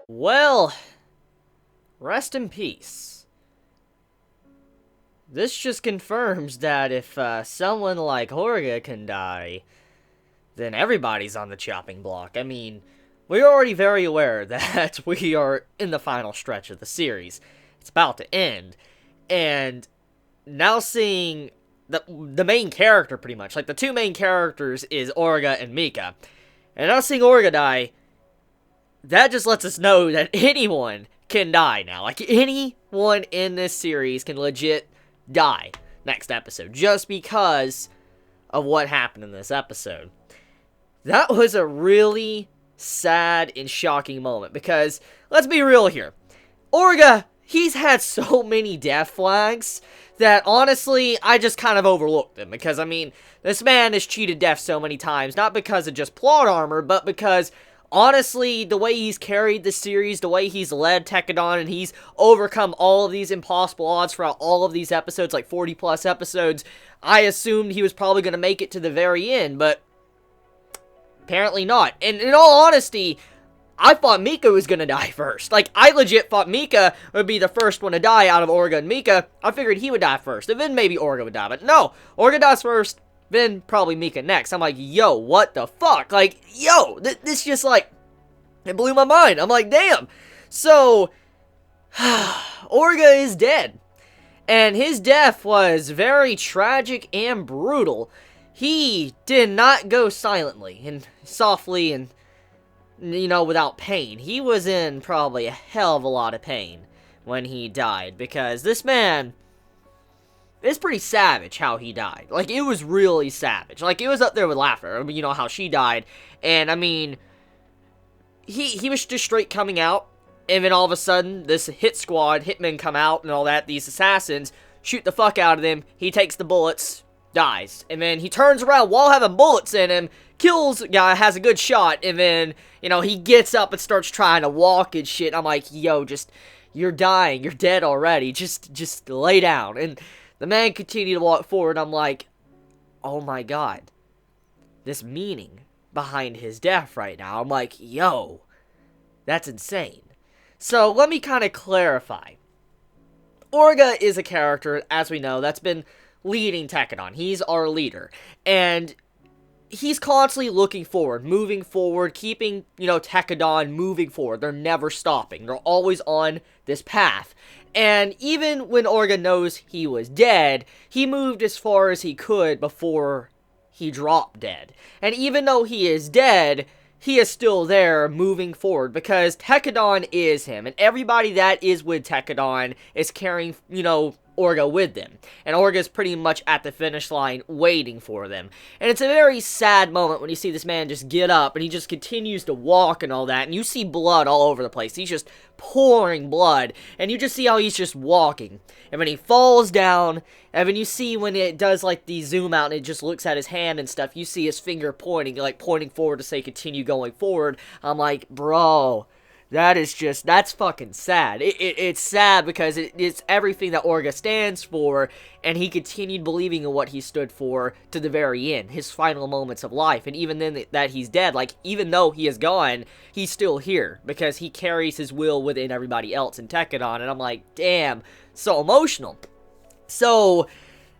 Well, rest in peace. This just confirms that if someone like Orga can die, then everybody's on the chopping block. I mean, we're already very aware that we are in the final stretch of the series. It's about to end. And now seeing the main character, pretty much, like the two main characters is Orga and Mika. And now seeing Orga die, that just lets us know that anyone can die now. Like, anyone in this series can legit die next episode, just because of what happened in this episode. That was a really sad and shocking moment, because, let's be real here, Orga, he's had so many death flags that, honestly, I just kind of overlooked them, because, I mean, this man has cheated death so many times, not because of just plot armor, but because, honestly, the way he's carried the series, the way he's led Tekkadan, and he's overcome all of these impossible odds throughout all of these episodes, like 40 plus episodes, I assumed he was probably going to make it to the very end, but apparently not. And in all honesty, I thought Mika was gonna die first. Like, I legit thought Mika would be the first one to die out of Orga and Mika. I figured he would die first, and then maybe Orga would die. But no, Orga dies first, then probably Mika next. I'm like, yo, what the fuck? Like, yo, this just, like, it blew my mind. I'm like, damn. So, Orga is dead. And his death was very tragic and brutal. He did not go silently and softly and, you know, without pain. He was in probably a hell of a lot of pain when he died, because this man, it's pretty savage how he died. Like, it was really savage. Like, it was up there with laughter. I mean, you know, how she died. And, I mean, he was just straight coming out, and then all of a sudden, this hit squad, hitmen come out and all that, these assassins, shoot the fuck out of them. He takes the bullets, dies, and then he turns around while having bullets in him, kills a guy, has a good shot, and then, you know, he gets up and starts trying to walk and shit. I'm like, yo, just, you're dying, you're dead already, just lay down. And the man continued to walk forward. I'm like, oh my god, this meaning behind his death right now. I'm like, yo, that's insane. So let me kind of clarify. Orga is a character, as we know, that's been leading Tekkadan. He's our leader, and he's constantly looking forward, moving forward, keeping, you know, Tekkadan moving forward. They're never stopping. They're always on this path. And even when Orga knows he was dead, he moved as far as he could before he dropped dead. And even though he is dead, he is still there moving forward, because Tekkadan is him, and everybody that is with Tekkadan is carrying, you know, Orga with them. And Orga's pretty much at the finish line waiting for them. And it's a very sad moment when you see this man just get up and he just continues to walk and all that. And you see blood all over the place. He's just pouring blood. And you just see how he's just walking. And then he falls down. And then you see when it does like the zoom out and it just looks at his hand and stuff, you see his finger pointing, like pointing forward to say continue going forward. I'm like, bro, that is just, that's fucking sad. It's sad because it's everything that Orga stands for, and he continued believing in what he stood for to the very end, his final moments of life. And even then that he's dead, like, even though he is gone, he's still here, because he carries his will within everybody else in Tekkadan. And I'm like, damn, so emotional. So,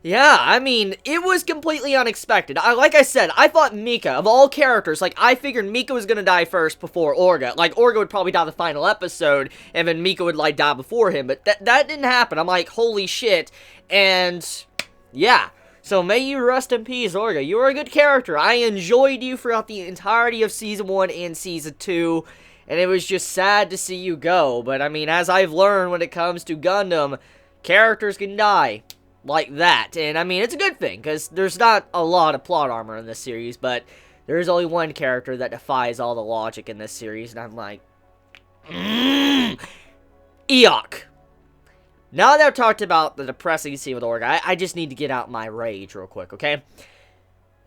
yeah, I mean, it was completely unexpected. Like I said, I thought Mika, of all characters, like, I figured Mika was gonna die first before Orga. Like, Orga would probably die the final episode, and then Mika would, like, die before him. But that didn't happen. I'm like, holy shit. And, yeah. So, may you rest in peace, Orga. You were a good character. I enjoyed you throughout the entirety of Season 1 and Season 2. And it was just sad to see you go. But, I mean, as I've learned when it comes to Gundam, characters can die like that. And I mean, it's a good thing, because there's not a lot of plot armor in this series, but there is only one character that defies all the logic in this series, and I'm like, Eok. Now that I've talked about the depressing scene with Orga, I just need to get out my rage real quick, okay?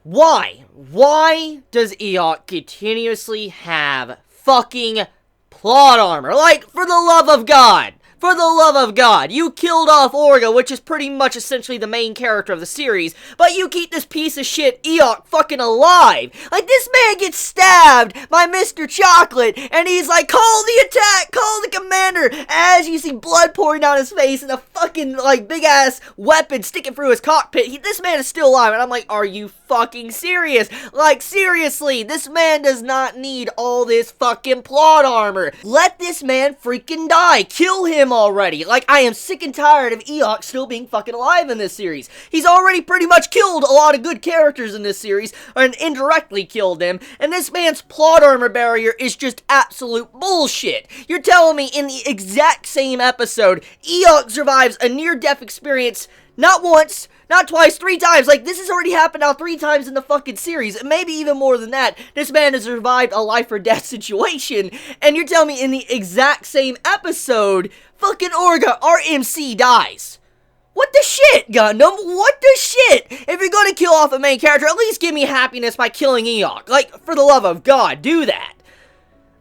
Why? Why does Eok continuously have fucking plot armor? Like, for the love of God! For the love of God, you killed off Orga, which is pretty much essentially the main character of the series, but you keep this piece of shit Eok fucking alive. Like, this man gets stabbed by Mr. Chocolate, and he's like, call the attack, call the commander, as you see blood pouring down his face and a fucking, like, big-ass weapon sticking through his cockpit. This man is still alive, and I'm like, are you fucking serious? Like, seriously, this man does not need all this fucking plot armor. Let this man freaking die. Kill him already. Like, I am sick and tired of Eok still being fucking alive in this series. He's already pretty much killed a lot of good characters in this series, and indirectly killed them, and this man's plot armor barrier is just absolute bullshit. You're telling me in the exact same episode, Eok survives a near-death experience not once, not twice, 3 times. Like, this has already happened now 3 times in the fucking series. Maybe even more than that. This man has survived a life or death situation. And you're telling me in the exact same episode, fucking Orga, our MC, dies. What the shit, Gundam? What the shit? If you're gonna kill off a main character, at least give me happiness by killing Eok. Like, for the love of God, do that.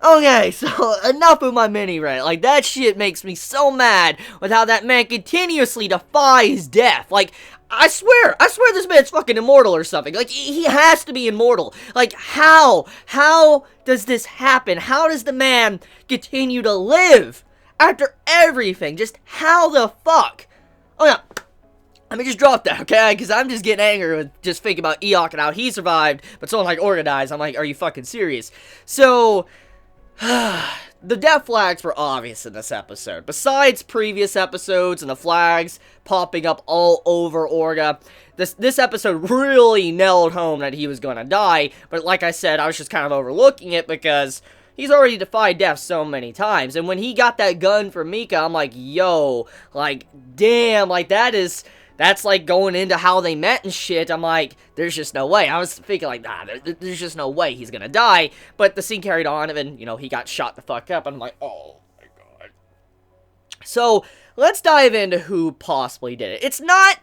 Okay, so enough of my mini rant. Like, that shit makes me so mad with how that man continuously defies death. Like, I swear this man's fucking immortal or something. Like, he has to be immortal. Like, how does this happen? How does the man continue to live after everything? Just how the fuck? Oh yeah, let me just drop that, okay? Because I'm just getting angry with just thinking about Eok and how he survived, but someone like Orga dies. I'm like, are you fucking serious? So, the death flags were obvious in this episode. Besides previous episodes and the flags popping up all over Orga, this episode really nailed home that he was going to die. But like I said, I was just kind of overlooking it because he's already defied death so many times. And when he got that gun from Mika, I'm like, yo, like, damn, like, that's like going into how they met and shit. I'm like, there's just no way. I was thinking like, nah, there's just no way he's gonna die. But the scene carried on, and, you know, he got shot the fuck up, and I'm like, oh my god. So, let's dive into who possibly did it. It's not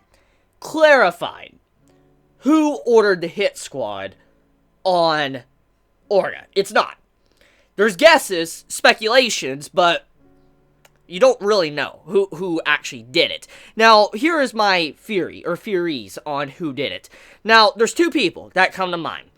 clarified who ordered the hit squad on Orga. It's not. There's guesses, speculations, but you don't really know who actually did it. Now, here is my theory, or theories, on who did it. Now, there's 2 people that come to mind.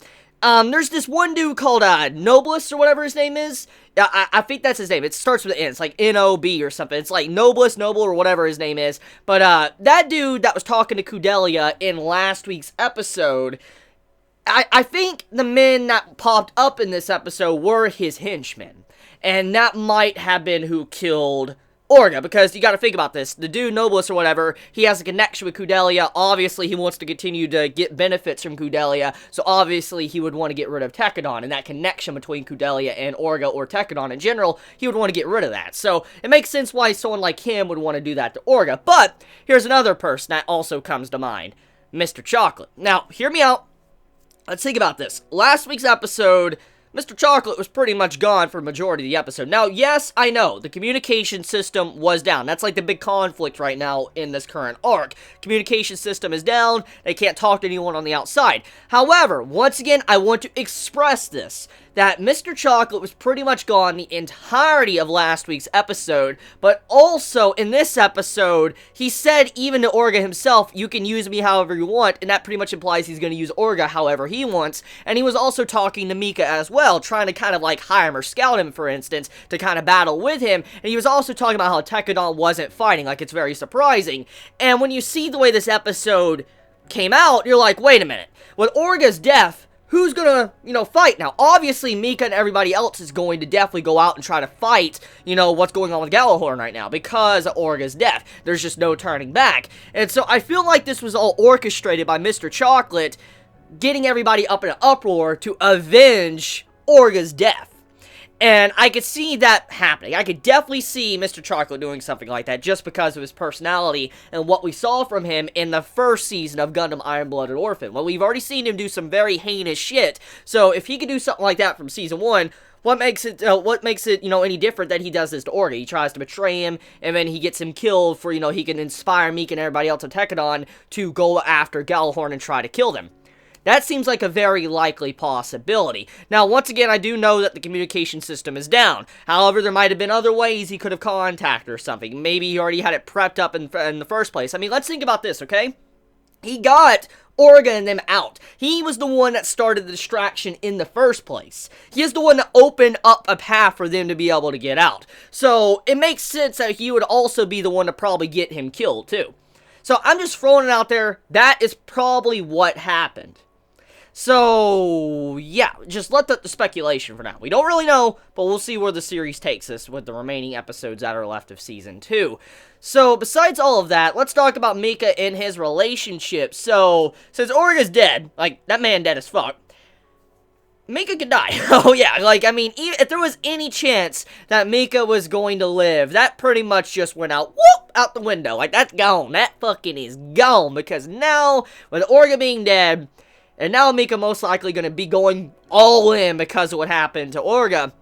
There's this one dude called, Noblest, or whatever his name is. I think that's his name. It starts with an N. It's like N-O-B or something. It's like Noblest, Noble, or whatever his name is. But, that dude that was talking to Kudelia in last week's episode, I think the men that popped up in this episode were his henchmen. And that might have been who killed Orga, because you gotta think about this. The dude, Noblest or whatever, he has a connection with Kudelia. Obviously, he wants to continue to get benefits from Kudelia, so obviously he would want to get rid of Tekadon, and that connection between Kudelia and Orga, or Tekadon in general, he would want to get rid of that. So, it makes sense why someone like him would want to do that to Orga. But, here's another person that also comes to mind. Mr. Chocolate. Now, hear me out. Let's think about this. Last week's episode, Mr. Chocolate was pretty much gone for the majority of the episode. Now, yes, I know, the communication system was down. That's like the big conflict right now in this current arc. Communication system is down, they can't talk to anyone on the outside. However, once again, I want to express this, that Mr. Chocolate was pretty much gone the entirety of last week's episode, but also in this episode, he said even to Orga himself, you can use me however you want, and that pretty much implies he's going to use Orga however he wants, and he was also talking to Mika as well, trying to kind of like hire him or scout him, for instance, to kind of battle with him, and he was also talking about how Tekadon wasn't fighting, like it's very surprising, and when you see the way this episode came out, you're like, wait a minute, with Orga's death, who's gonna, fight now? Obviously, Mika and everybody else is going to definitely go out and try to fight, what's going on with Gjallarhorn right now, because of Orga's death. There's just no turning back. And so, I feel like this was all orchestrated by Mr. Chocolate, getting everybody up in an uproar to avenge Orga's death. And I could see that happening. I could definitely see Mr. Chocolate doing something like that just because of his personality and what we saw from him in the first season of Gundam Iron-Blooded Orphan. Well, we've already seen him do some very heinous shit, so if he could do something like that from season 1, what makes it, any different that he does this to Orga? He tries to betray him, and then he gets him killed for, he can inspire Mika and everybody else in Tekadon to go after Gjallarhorn and try to kill them. That seems like a very likely possibility. Now, once again, I do know that the communication system is down. However, there might have been other ways he could have contacted or something. Maybe he already had it prepped up in the first place. I mean, let's think about this, okay? He got Orga and them out. He was the one that started the distraction in the first place. He is the one that opened up a path for them to be able to get out. So, it makes sense that he would also be the one to probably get him killed, too. So, I'm just throwing it out there. That is probably what happened. So, yeah, just let the speculation for now. We don't really know, but we'll see where the series takes us with the remaining episodes that are left of Season 2. So, besides all of that, let's talk about Mika and his relationship. So, since Orga's dead, like, that man dead as fuck, Mika could die. Oh, yeah, like, I mean, if there was any chance that Mika was going to live, that pretty much just went out, whoop, out the window. Like, that's gone. That fucking is gone, because now, with Orga being dead, and now Mika most likely going to be going all in because of what happened to Orga,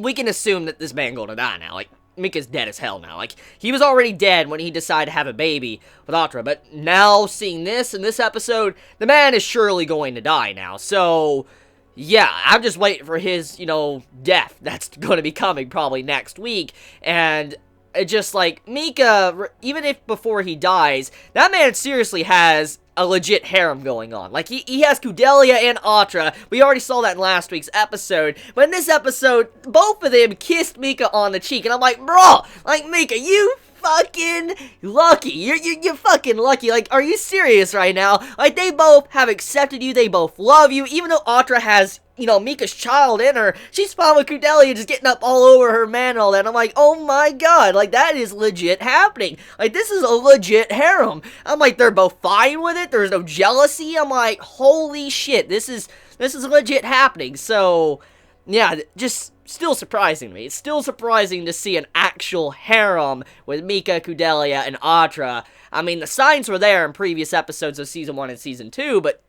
we can assume that this man going to die now. Like, Mika's dead as hell now. Like, he was already dead when he decided to have a baby with Atra, but now seeing this in this episode, the man is surely going to die now. So, yeah, I'm just waiting for his, death that's going to be coming probably next week, and it just like, Mika, even if before he dies, that man seriously has a legit harem going on. Like, he has Kudelia and Atra. We already saw that in last week's episode. But in this episode, both of them kissed Mika on the cheek. And I'm like, bro, like, Mika, you fucking lucky. You're fucking lucky. Like, are you serious right now? Like, they both have accepted you. They both love you. Even though Atra has, Mika's child in her, she's fine with Kudelia just getting up all over her man and all that. I'm like, oh my god, like, that is legit happening. Like, this is a legit harem. I'm like, they're both fine with it. There's no jealousy. I'm like, holy shit, this is legit happening. So, yeah, just still surprising me. It's still surprising to see an actual harem with Mika, Kudelia, and Atra. I mean, the signs were there in previous episodes of Season 1 and Season 2, but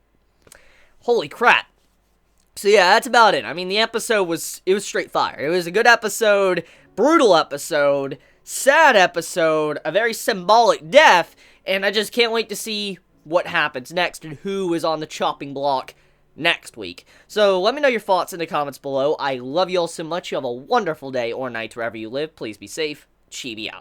holy crap. So yeah, that's about it. I mean, the episode was straight fire. It was a good episode, brutal episode, sad episode, a very symbolic death, and I just can't wait to see what happens next and who is on the chopping block next week. So let me know your thoughts in the comments below. I love you all so much. You have a wonderful day or night wherever you live. Please be safe. Chibi out.